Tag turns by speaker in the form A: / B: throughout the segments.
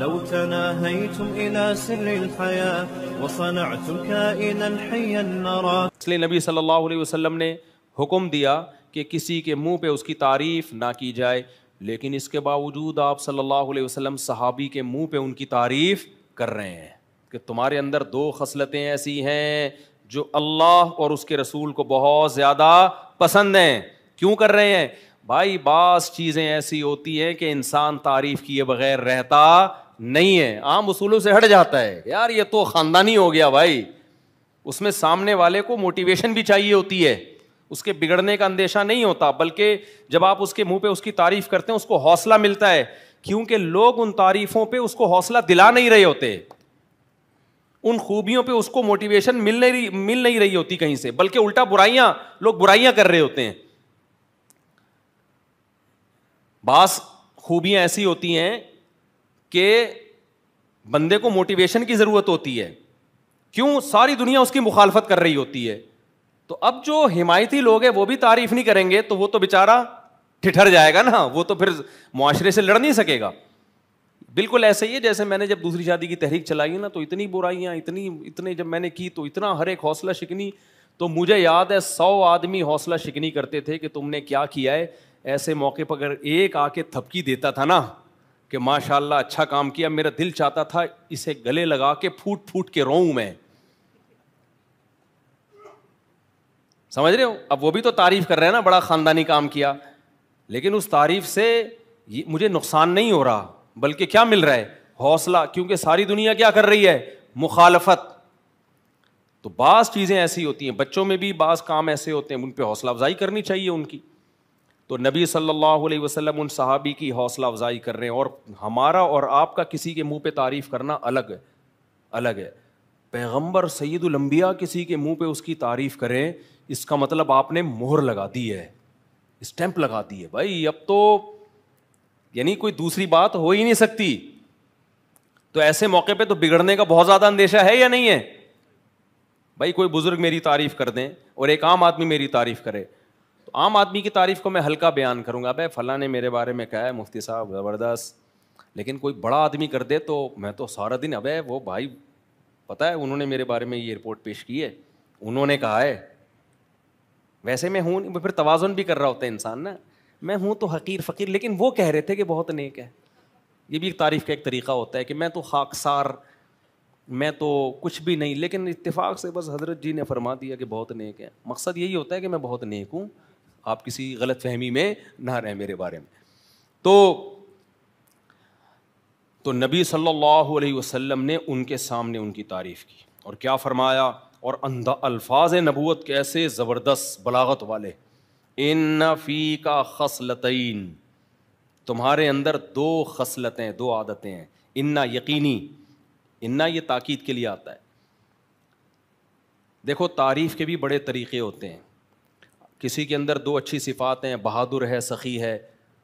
A: لو تناهيتم إلى سر الحياة وصنعتم كائنا حيا نرى.
B: اس لیے نبی صلی اللہ علیہ وسلم نے حکم دیا کہ کسی کے منہ پہ اس کی تعریف نہ کی جائے، لیکن اس کے باوجود آپ صلی اللہ علیہ وسلم صحابی کے منہ پہ ان کی تعریف کر رہے ہیں کہ تمہارے اندر دو خصلتیں ایسی ہیں جو اللہ اور اس کے رسول کو بہت زیادہ پسند ہیں. کیوں کر رہے ہیں بھائی؟ بعض چیزیں ایسی ہوتی ہیں کہ انسان تعریف کیے بغیر رہتا نہیں ہے، عام اصولوں سے ہٹ جاتا ہے. یار یہ تو خاندانی ہو گیا بھائی، اس میں سامنے والے کو موٹیویشن بھی چاہیے ہوتی ہے، اس کے بگڑنے کا اندیشہ نہیں ہوتا، بلکہ جب آپ اس کے منہ پہ اس کی تعریف کرتے ہیں اس کو حوصلہ ملتا ہے، کیونکہ لوگ ان تعریفوں پہ اس کو حوصلہ دلا نہیں رہے ہوتے، ان خوبیوں پہ اس کو موٹیویشن مل نہیں رہی ہوتی کہیں سے، بلکہ الٹا لوگ برائیاں کر رہے ہوتے ہیں. بعض خوبیاں ایسی ہوتی ہیں کہ بندے کو موٹیویشن کی ضرورت ہوتی ہے، کیوں؟ ساری دنیا اس کی مخالفت کر رہی ہوتی ہے. تو اب جو حمایتی لوگ ہیں وہ بھی تعریف نہیں کریں گے تو وہ تو بیچارہ ٹھٹر جائے گا نا، وہ تو پھر معاشرے سے لڑ نہیں سکے گا. بالکل ایسے ہی ہے جیسے میں نے جب دوسری شادی کی تحریک چلائی نا تو اتنی برائیاں اتنے جب میں نے کی تو اتنا ہر ایک حوصلہ شکنی، تو مجھے یاد ہے 100 آدمی حوصلہ شکنی کرتے تھے کہ تم نے کیا کیا ہے. ایسے موقع پر اگر ایک آ کے تھپکی دیتا تھا نا کہ ماشاء اللہ اچھا کام کیا، میرا دل چاہتا تھا اسے گلے لگا کے پھوٹ پھوٹ کے روؤں میں. سمجھ رہے ہو؟ اب وہ بھی تو تعریف کر رہے ہیں نا، بڑا خاندانی کام کیا، لیکن اس تعریف سے مجھے نقصان نہیں ہو رہا بلکہ کیا مل رہا ہے؟ حوصلہ، کیونکہ ساری دنیا کیا کر رہی ہے؟ مخالفت. تو بعض چیزیں ایسی ہوتی ہیں، بچوں میں بھی بعض کام ایسے ہوتے ہیں ان پہ حوصلہ افزائی کرنی چاہیے ان کی. تو نبی صلی اللہ علیہ وسلم ان صحابی کی حوصلہ افزائی کر رہے ہیں، اور ہمارا اور آپ کا کسی کے منہ پہ تعریف کرنا الگ ہے. پیغمبر سید الانبیاء کسی کے منہ پہ اس کی تعریف کریں، اس کا مطلب آپ نے مہر لگا دی ہے، اسٹیمپ لگا دی ہے بھائی. اب تو یعنی کوئی دوسری بات ہو ہی نہیں سکتی. تو ایسے موقع پہ تو بگڑنے کا بہت زیادہ اندیشہ ہے یا نہیں ہے بھائی؟ کوئی بزرگ میری تعریف کر دیں اور ایک عام آدمی میری تعریف کرے، تو عام آدمی کی تعریف کو میں ہلکا بیان کروں گا، بھائی فلاں نے میرے بارے میں کہا ہے مفتی صاحب زبردست. لیکن کوئی بڑا آدمی کر دے تو میں تو سارا دن ابے وہ بھائی پتہ ہے انہوں نے میرے بارے میں یہ رپورٹ پیش کی ہے، انہوں نے کہا ہے. ویسے میں ہوں، پھر توازن بھی کر رہا ہوتا ہے انسان نا، میں ہوں تو حقیر فقیر، لیکن وہ کہہ رہے تھے کہ بہت نیک ہے. یہ بھی ایک تعریف کا ایک طریقہ ہوتا ہے کہ میں تو خاکسار، میں تو کچھ بھی نہیں، لیکن اتفاق سے بس حضرت جی نے فرما دیا کہ بہت نیک ہے. مقصد یہی ہوتا ہے کہ میں بہت نیک ہوں، آپ کسی غلط فہمی میں نہ رہیں میرے بارے میں. تو نبی صلی اللہ علیہ وسلم نے ان کے سامنے ان کی تعریف کی اور کیا فرمایا، اور الفاظ نبوت کیسے زبردست بلاغت والے. ان فیک خصلتین، تمہارے اندر 2 خصلتیں، 2 عادتیں ہیں. ان یقینی، ان یہ تاکید کے لیے آتا ہے. دیکھو تعریف کے بھی بڑے طریقے ہوتے ہیں. کسی کے اندر 2 اچھی صفات ہیں، بہادر ہے، سخی ہے،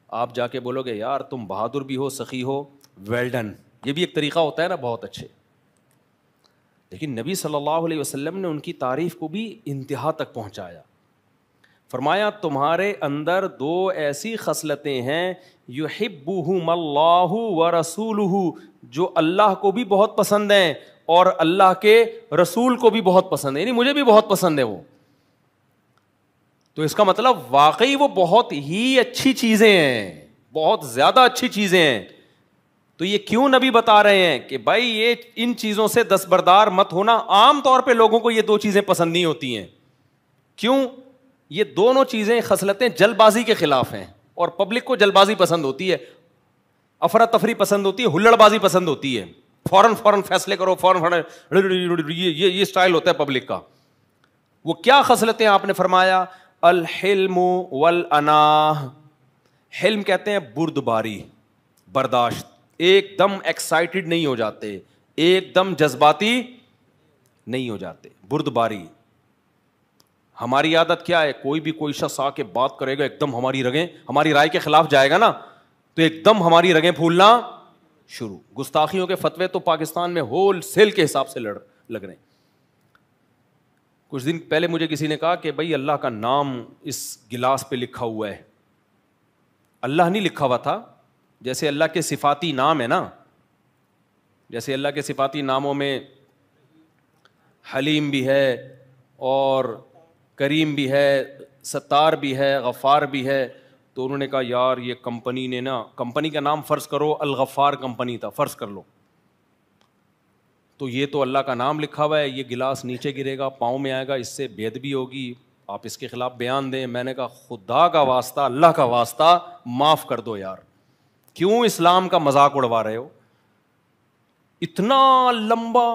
B: آپ جا کے بولو گے یار تم بہادر بھی ہو، سخی ہو، ویل ڈن، یہ بھی ایک طریقہ ہوتا ہے نا، بہت اچھے. لیکن نبی صلی اللہ علیہ وسلم نے ان کی تعریف کو بھی انتہا تک پہنچایا. فرمایا تمہارے اندر 2 ایسی خصلتیں ہیں، یحبہم اللہ ورسولہ، جو اللہ کو بھی بہت پسند ہیں اور اللہ کے رسول کو بھی بہت پسند ہے، یعنی مجھے بھی بہت پسند ہے وہ. تو اس کا مطلب واقعی وہ بہت ہی اچھی چیزیں ہیں، بہت زیادہ اچھی چیزیں ہیں. تو یہ کیوں نبی بتا رہے ہیں کہ بھائی یہ ان چیزوں سے دستبردار مت ہونا. عام طور پہ لوگوں کو یہ 2 چیزیں پسند نہیں ہوتی ہیں. کیوں؟ یہ دونوں چیزیں خصلتیں جلد بازی کے خلاف ہیں، اور پبلک کو جلد بازی پسند ہوتی ہے، افراتفری پسند ہوتی ہے، ہلڑ بازی پسند ہوتی ہے، فوراً فیصلے کرو، فوراً یہ اسٹائل ہوتا ہے پبلک کا. وہ کیا خصلتیں آپ نے فرمایا؟ الحلم والاناہ. حلم کہتے ہیں بردباری، برداشت، ایک دم ایکسائٹڈ نہیں ہو جاتے، ایک دم جذباتی نہیں ہو جاتے، بردباری. ہماری عادت کیا ہے؟ کوئی شخص آ کے بات کرے گا ایک دم ہماری رگیں، ہماری رائے کے خلاف جائے گا نا تو ایک دم ہماری رگیں پھولنا شروع. گستاخیوں کے فتوے تو پاکستان میں ہول سیل کے حساب سے لگ رہے ہیں. کچھ دن پہلے مجھے کسی نے کہا کہ بھائی اللہ کا نام اس گلاس پہ لکھا ہوا ہے. اللہ نہیں لکھا ہوا تھا، جیسے اللہ کے صفاتی نام ہے نا، جیسے اللہ کے صفاتی ناموں میں حلیم بھی ہے اور کریم بھی ہے, ستار بھی ہے, غفار بھی ہے. تو انہوں نے کہا یار یہ کمپنی نے نا, کمپنی کا نام فرض کرو الغفار کمپنی تھا, فرض کر لو, تو یہ تو اللہ کا نام لکھا ہوا ہے, یہ گلاس نیچے گرے گا, پاؤں میں آئے گا, اس سے بے ادبی ہوگی, آپ اس کے خلاف بیان دیں. میں نے کہا خدا کا واسطہ, اللہ کا واسطہ معاف کر دو یار, کیوں اسلام کا مذاق اڑوا رہے ہو اتنا لمبا.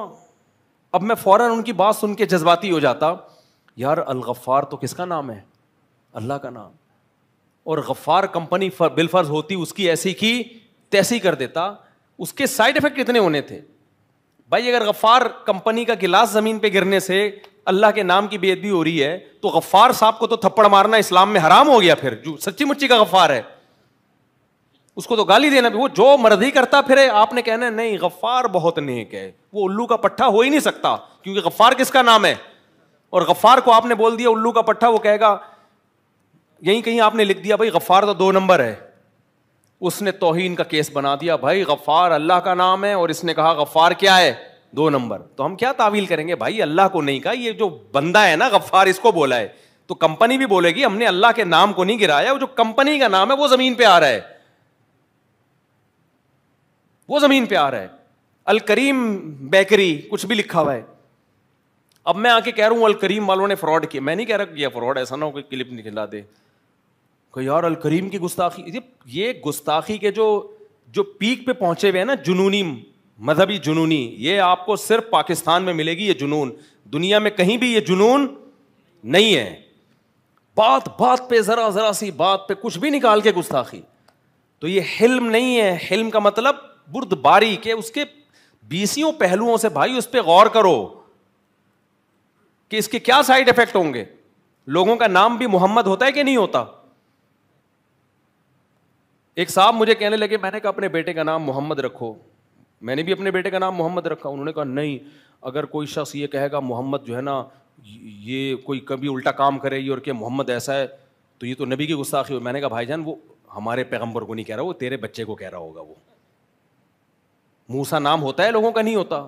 B: اب میں فوراً ان کی بات سن کے جذباتی ہو جاتا, یار الغفار تو کس کا نام ہے؟ اللہ کا نام. اور غفار کمپنی بالفرض ہوتی اس کی ایسی کی تیسی کر دیتا. اس کے سائڈ افیکٹ کتنے ہونے تھے بھائی. اگر غفار کمپنی کا گلاس زمین پہ گرنے سے اللہ کے نام کی بے ادبی ہو رہی ہے تو غفار صاحب کو تو تھپڑ مارنا اسلام میں حرام ہو گیا. پھر جو سچی مچی کا غفار ہے اس کو تو گالی دینا بھی, وہ جو مرضی کرتا پھرے, آپ نے کہنا نہیں غفار بہت نیک ہے, وہ الو کا پٹھا ہو ہی نہیں سکتا کیونکہ غفار کس کا نام ہے. اور غفار کو آپ نے بول دیا الو کا پٹھا, وہ کہے گا یہیں کہیں آپ نے لکھ دیا بھائی غفار تو 2 نمبر ہے, اس نے توہین کا کیس بنا دیا. بھائی غفار اللہ کا نام ہے اور اس نے کہا غفار کیا ہے 2 نمبر. تو ہم کیا تعویل کریں گے بھائی, اللہ کو نہیں کہا, یہ جو بندہ ہے نا غفار اس کو بولا ہے. تو کمپنی بھی بولے گی ہم نے اللہ کے نام کو نہیں گرایا, وہ جو کمپنی کا نام ہے وہ زمین پہ آ رہا ہے, وہ زمین پہ آ رہا ہے. الکریم بیکری کچھ بھی لکھا ہوا ہے. اب میں آ کے کہہ رہا ہوں الکریم والوں نے فراڈ کیا, میں نہیں کہہ رہا کہ یہ فراڈ, ایسا نہ ہو کوئی کلپ نکلا دے کہ یار الکریم کی گستاخی. یہ گستاخی کے جو پیک پہ پہنچے ہوئے ہیں نا, جنونی مذہبی جنونی, یہ آپ کو صرف پاکستان میں ملے گی یہ جنون, دنیا میں کہیں بھی یہ جنون نہیں ہے. بات بات پہ ذرا سی بات پہ کچھ بھی نکال کے گستاخی. تو یہ حلم نہیں ہے. حلم کا مطلب بردباری کے اس کے 20 پہلوؤں سے بھائی اس پہ غور کرو کہ اس کے کیا سائڈ افیکٹ ہوں گے. لوگوں کا نام بھی محمد ہوتا ہے کہ نہیں ہوتا. ایک صاحب مجھے کہنے لگے, میں نے کہا اپنے بیٹے کا نام محمد رکھو, میں نے بھی اپنے بیٹے کا نام محمد رکھا. انہوں نے کہا نہیں, اگر کوئی شخص یہ کہے گا محمد جو ہے نا یہ کوئی کبھی الٹا کام کرے گی اور کہ محمد ایسا ہے تو یہ تو نبی کی گستاخی ہو. میں نے کہا بھائی جان وہ ہمارے پیغمبر کو نہیں کہہ رہا, وہ تیرے بچے کو کہہ رہا ہوگا. وہ موسیٰ نام ہوتا ہے لوگوں کا, نہیں ہوتا.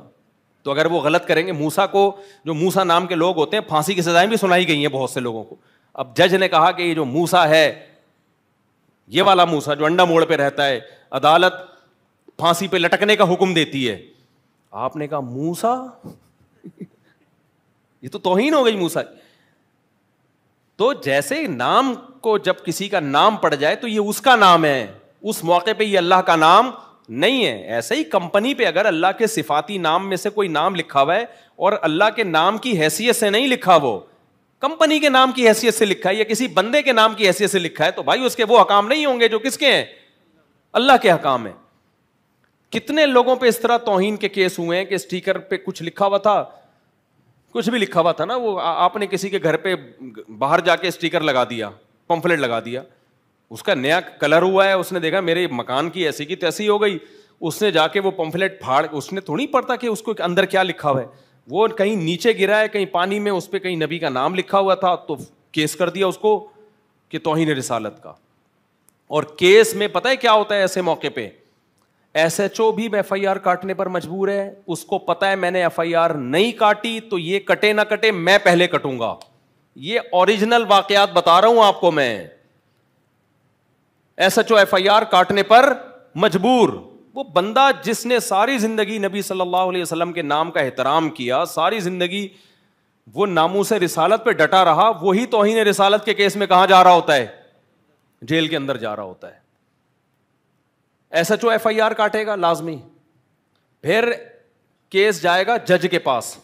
B: تو اگر وہ غلط کریں گے, موسیٰ کو, جو موسیٰ نام کے لوگ ہوتے ہیں پھانسی کی سزائیں بھی سنائی گئی ہیں بہت سے لوگوں کو. اب جج نے کہا کہ یہ جو موسیٰ ہے, یہ والا موسیٰ جو انڈا موڑ پہ رہتا ہے, عدالت پھانسی پہ لٹکنے کا حکم دیتی ہے. آپ نے کہا موسیٰ, یہ تو توہین ہو گئی موسیٰ. تو جیسے نام کو جب کسی کا نام پڑ جائے تو یہ اس کا نام ہے, اس موقع پہ یہ اللہ کا نام نہیں ہے. ایسے ہی کمپنی پہ اگر اللہ کے صفاتی نام میں سے کوئی نام لکھا ہوا ہے اور اللہ کے نام کی حیثیت سے نہیں لکھا, وہ کمپنی کے نام کی حیثیت سے لکھا ہے یا کسی بندے کے نام کی حیثیت سے لکھا ہے, تو بھائی اس کے وہ حکام نہیں ہوں گے جو کس کے ہیں, اللہ کے حکام ہیں. کتنے لوگوں پہ اس طرح توہین کے کیس ہوئے ہیں کہ اسٹیکر پہ کچھ لکھا ہوا تھا, کچھ بھی لکھا ہوا تھا نا, وہ آپ نے کسی کے گھر پہ باہر جا کے اسٹیکر لگا دیا, پمفلٹ لگا دیا, اس کا نیا کلر ہوا ہے, اس نے دیکھا میرے مکان کی ایسی کی تیسی ہو گئی, اس نے جا کے وہ پمفلٹ پھاڑ, اس نے تھوڑی پڑھتا کہ اس کو اندر کیا لکھا ہوا ہے, وہ کہیں نیچے گرا ہے کہیں پانی میں, اس پہ کہیں نبی کا نام لکھا ہوا تھا تو کیس کر دیا اس کو کہ توہین رسالت کا. اور کیس میں پتہ ہے کیا ہوتا ہے ایسے موقع پہ, ایس ایچ او بھی ایف آئی آر کاٹنے پر مجبور ہے. اس کو پتا ہے میں نے ایف آئی آر نہیں کاٹی تو یہ کٹے نہ کٹے میں پہلے کٹوں گا. یہ اوریجنل واقعات بتا رہا ہوں آپ کو میں. S H O F I R کاٹنے پر مجبور. وہ بندہ جس نے ساری زندگی نبی صلی اللہ علیہ وسلم کے نام کا احترام کیا, ساری زندگی وہ ناموس رسالت پہ ڈٹا رہا, وہی توہین رسالت کے کیس میں کہاں جا رہا ہوتا ہے, جیل کے اندر جا رہا ہوتا ہے. S H O F I R کاٹے گا لازمی, پھر کیس جائے گا جج کے پاس.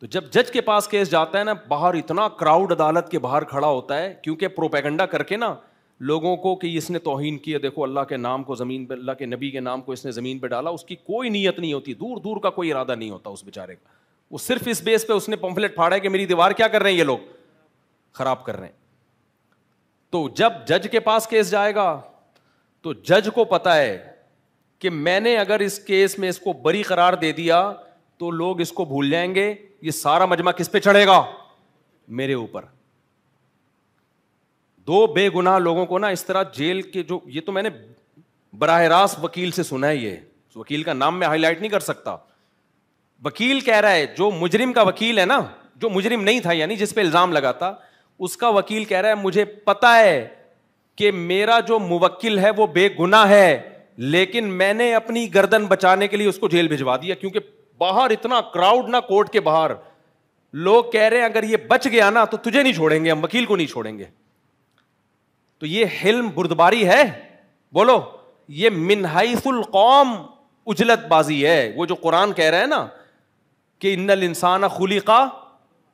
B: تو جب جج کے پاس کیس جاتا ہے نا, باہر اتنا کراؤڈ عدالت کے باہر کھڑا ہوتا ہے, کیونکہ پروپیگنڈا کر کے نا لوگوں کو کہ اس نے توہین کیا, دیکھو اللہ کے نام کو زمین پہ, اللہ کے نبی کے نام کو اس نے زمین پہ ڈالا. اس کی کوئی نیت نہیں ہوتی, دور دور کا کوئی ارادہ نہیں ہوتا اس بیچارے کا. وہ صرف اس بیس پہ اس نے پمفلٹ پھاڑا ہے کہ میری دیوار کیا کر رہے ہیں یہ لوگ, خراب کر رہے ہیں. تو جب جج کے پاس کیس جائے گا تو جج کو پتا ہے کہ میں نے اگر اس کیس میں اس کو بری قرار دے دیا تو لوگ اس کو بھول جائیں گے, یہ سارا مجمع کس پہ چڑھے گا, میرے اوپر. 2 بے گناہ لوگوں کو نا اس طرح جیل کے, جو یہ تو میں نے براہ راست وکیل سے سنا ہے, یہ وکیل کا نام میں ہائی لائٹ نہیں کر سکتا. وکیل کہہ رہا ہے, جو مجرم کا وکیل ہے نا, جو مجرم نہیں تھا یعنی جس پہ الزام لگا تھا, اس کا وکیل کہہ رہا ہے مجھے پتا ہے کہ میرا جو موکل ہے وہ بے گناہ ہے, لیکن میں نے اپنی گردن بچانے کے لیے اس کو جیل بھجوا دیا, کیونکہ باہر اتنا کراؤڈ نا, کورٹ کے باہر لوگ کہہ رہے ہیں اگر یہ بچ گیا نا تو تجھے نہیں چھوڑیں گے, ہم وکیل کو نہیں چھوڑیں گے. تو یہ حلم بردباری ہے, بولو یہ من حیث القوم اجلت بازی ہے. وہ جو قرآن کہہ رہا ہے نا کہ ان الانسان خلق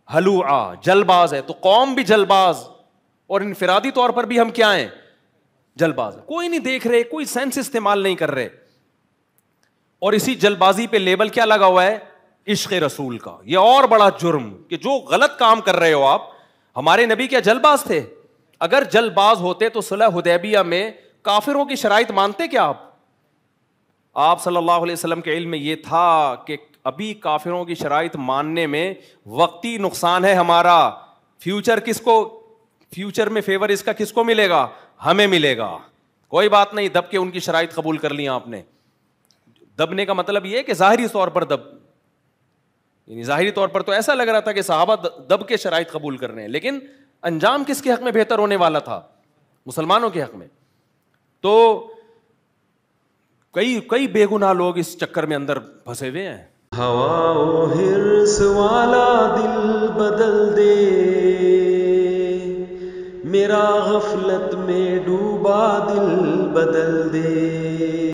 B: ہلوعا, جل باز ہے, تو قوم بھی جل باز, اور انفرادی طور پر بھی ہم کیا ہیں, جل باز. کوئی نہیں دیکھ رہے, کوئی سینس استعمال نہیں کر رہے, اور اسی جل بازی پہ لیبل کیا لگا ہوا ہے, عشق رسول کا. یہ اور بڑا جرم کہ جو غلط کام کر رہے ہو آپ. ہمارے نبی کیا جل باز تھے؟ اگر جل باز ہوتے تو صلح حدیبیہ میں کافروں کی شرائط مانتے کیا آپ صلی اللہ علیہ وسلم کے علم میں یہ تھا کہ ابھی کافروں کی شرائط ماننے میں وقتی نقصان ہے ہمارا, فیوچر کس کو, فیوچر میں فیور اس کا کس کو ملے گا, ہمیں ملے گا. کوئی بات نہیں, دب کے ان کی شرائط قبول کر لی آپ نے. دبنے کا مطلب یہ ہے کہ ظاہری طور پر دب, یعنی ظاہری طور پر تو ایسا لگ رہا تھا کہ صحابہ دب کے شرائط قبول کر رہے ہیں, لیکن انجام کس کے حق میں بہتر ہونے والا تھا, مسلمانوں کے حق میں. تو کئی بے گناہ لوگ اس چکر میں اندر پھنسے ہوئے ہیں.
C: ہوا و حرص والا دل بدل دے, میرا غفلت میں ڈوبا دل بدل دے.